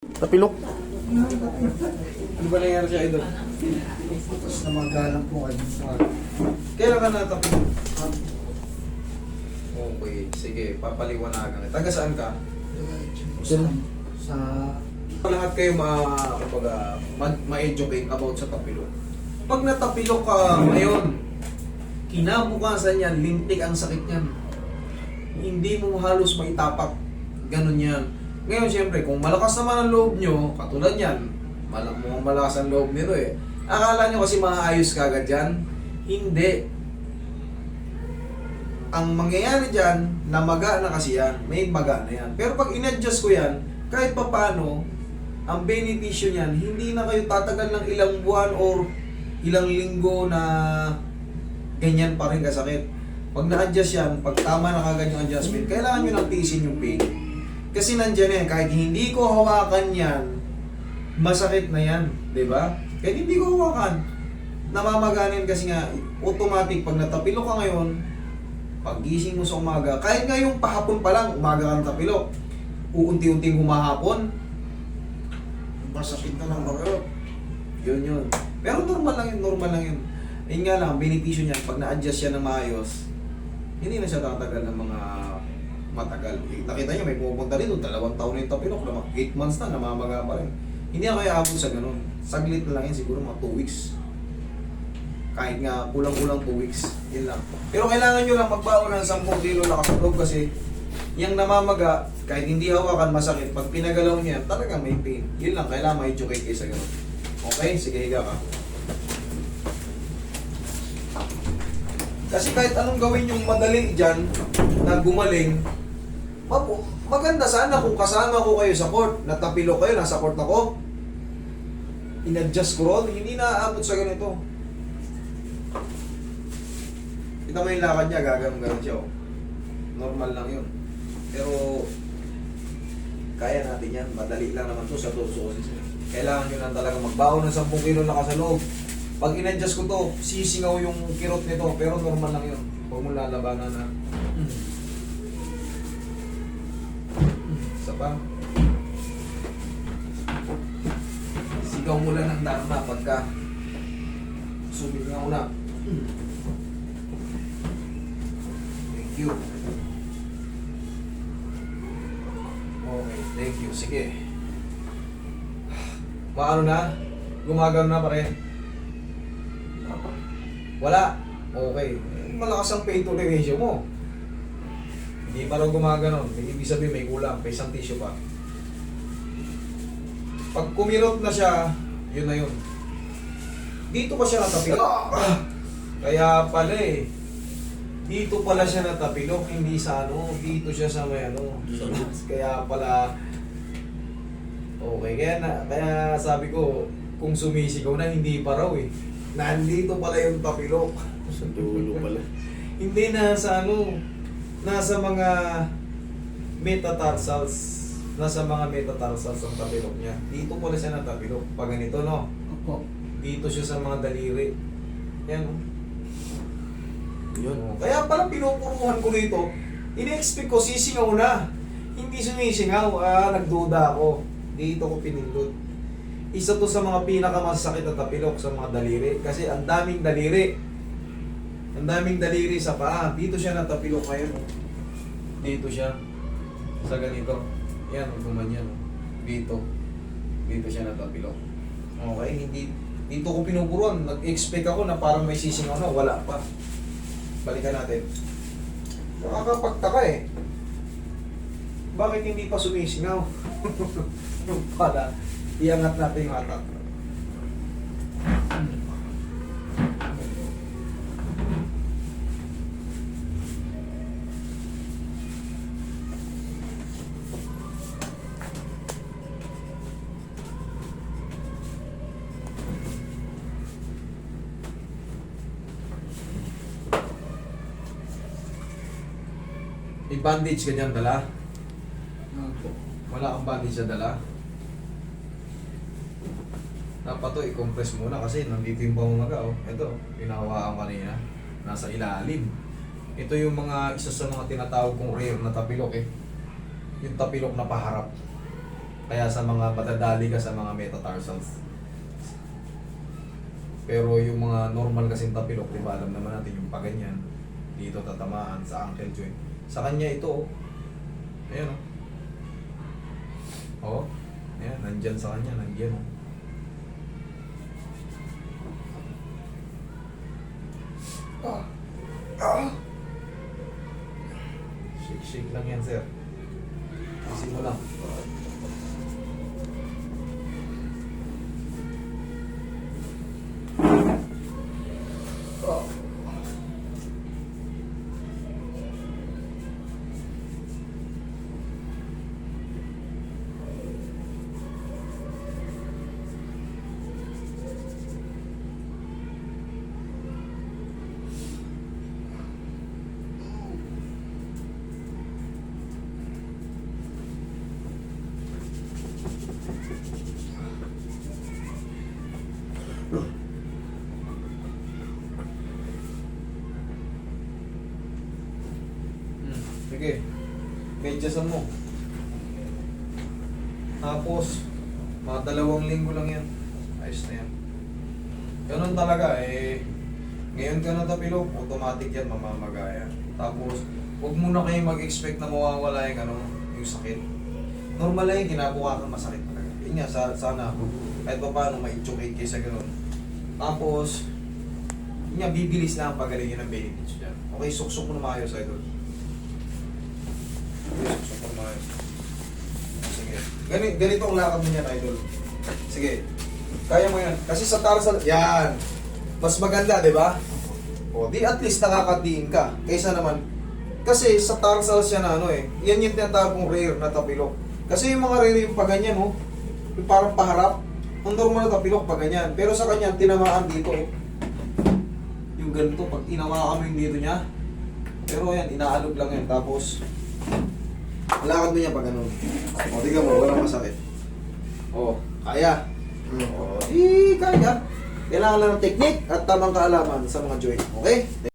Tapilok. Ano ba nangyari siya, Idol? Tapos namagalang po kayo sa Kailan ka natapos? Okay, sige, papaliwanagan. Taga saan ka? sa Lahat kayo ma-educate about sa tapilok. Pag natapilok ka ngayon, kinabukasan yan, lintik ang sakit yan. Hindi mo halos maitapak. Ganun yan. Ngayon, siyempre, kung malakas naman ang loob nyo, katulad yan, malakas ang loob nito eh. Akala nyo kasi maayos ka agad yan? Hindi. Ang mangyayari dyan, namaga na kasi yan. May maga na yan. Pero pag in-adjust ko yan, kahit pa paano, ang benepisyo niyan, hindi na kayo tatagal ng ilang buwan or ilang linggo na ganyan pa rin kasakit. Pag na-adjust yan, pag tama na kagad yung adjustment, kailangan nyo nang tiisin yung pain. Kasi nandyan yan, kahit hindi ko hawakan yan, masakit na yan, di ba? Kahit hindi ko hawakan, namamaganin kasi nga, automatic, pag natapilok ka ngayon, pag gising mo sa umaga, kahit nga yung pahapon pa lang, umaga ka natapilok, uunti-unting humahapon, masakit na lang mga yun. Pero normal lang yun. Ayun nga lang, benepisyo niyan, pag na-adjust siya ng maayos, hindi na siya tatagal ng mga matagal. Nakita niyo, may pumupunta rin doon, 2 taon na yung tapilok, 8 months na, namamaga pa rin. Hindi na kaya abot sa ganun. Saglit na lang yan, siguro mga 2 weeks. Kahit nga, kulang-kulang 2 weeks. Yun lang. Pero kailangan nyo lang magbaon ng 10 kilo lakas ng loob kasi yung namamaga, kahit hindi hawakan masakit, pag pinagalaw niya, talagang may pain. Yun lang, kailangan ma-educate kayo sa ganun. Okay? Sige, higa ka. Kasi kahit anong gawin yung madali dyan, na gumaling, maganda sana kung kasama ko kayo sa court, natapilo kayo, nasa court ako, in-adjust ko ron, hindi na aabot sa ganito. Kita mo yung lakad niya, gagano'n siya. Oh. Normal lang yun. Pero, kaya natin yan. Madali lang naman to sa torsosis. Kailangan nyo lang talaga magbaon ng 10 kilo na kasaloob. Pag in-adjust ko to, sisingaw yung kirot nito. Pero normal lang yun. Huwag mo lalabanan na. Isa pa. Sigaw mo lang ng dharma pagka sumingaw na. Thank you. Okay, thank you. Sige. Maano na? Gumagano na pa rin? Wala? Okay. Malakas ang pain toleration mo. Hindi pa lang gumagano. Ibig sabihin may kulang. May isang tissue pa. Pag kumirot na siya, yun na yun. Dito pa siya natapilok. Kaya pala eh. Dito pala siya natapilok, hindi sa ano. Dito siya sa may ano. Kaya pala. Okay, kaya sabi ko, kung sumisigaw na, hindi pa raw eh. Nandito pala yung tapilok. Sa dulo pala. Hindi na sa ano, nasa mga metatarsals. Nasa mga metatarsals ang tapilok niya. Dito pala siya natapilok. Pag ganito, no? Opo. Dito siya sa mga daliri. Yan, no? Yun. Kaya pala pinupuruhan ko rito, ini-expect ko sisingaw na. Hindi sumisingaw, nagduda ako. Dito ko pinindot. Isa to sa mga pinakamasakit na tapilok sa mga daliri. Kasi ang daming daliri. Ang daming daliri sa paa. Dito siya natapilok ngayon. Dito siya. Sa ganito. Yan, gumanyan. Dito. Dito siya natapilok. Okay, hindi. Dito ko pinupuruan. Nag-expect ako na parang may sisingaw na. Wala pa. Balikan natin. Nakakapagtaka eh. Bakit hindi pa sumisingaw? Yung pala, iangat natin yung atak. May bandage ka dyan dala? Opo. Wala kang bandage na dala? Dapat to i-compress muna kasi nandito yung pamamaga. Oh. Ito, pinahawakan kanina. Nasa ilalim. Ito yung isa sa mga tinatawag kong rare na tapilok eh. Yung tapilok na paharap. Kaya sa mga patadali ka sa mga metatarsals. Pero yung mga normal kasing tapilok, di ba alam naman natin yung paganyan, dito tatamaan sa ankle joint. Sa kanya ito, oh. Ayan, oh. Oh, ayan, nandyan sa kanya, nandyan, oh. Shake lang yan, sir. Isin mo lang. Sige, medyasan mo. Tapos, mga 2 linggo lang yan. Ayos na yan. Ganun talaga eh. Ngayon ka natapilok, automatic yan mamamagaya. Tapos, huwag muna kayo mag-expect na mawawala yung, ano, yung sakit. Normal lang yung kinabukasan masakit talaga. Yun nga, sana kahit pa paano ma-educate kayo sa ganun. Tapos, yun nga, bibilis na ang pagalingin ng benefits dyan. Okay, suksok mo na maayos, idol. Suksok mo na maayos. Sige. Ganito ang lakad mo niyan, idol. Sige. Kaya mo yan. Kasi sa tarsal, yan. Mas maganda, di ba? O, di at least nakakadiin ka. Kaysa naman, kasi sa tarsal siya na ano eh, yan yung tinatawag kong rare na tapilok. Kasi yung mga rare yung paganyan, oh, yung parang paharap. Ang normal na tapilok paganyan. Pero sa kanya, tinamaan dito, oh. Yung ganito, pag inawakan mo yung dito niya. Pero yan, inaalog lang yan. Tapos, lakad mo niya pag ganun. O, tignan mo, walang masakit. O, kaya. O, kaya. Kailangan lang ng technique at tamang kaalaman sa mga joint. Okay?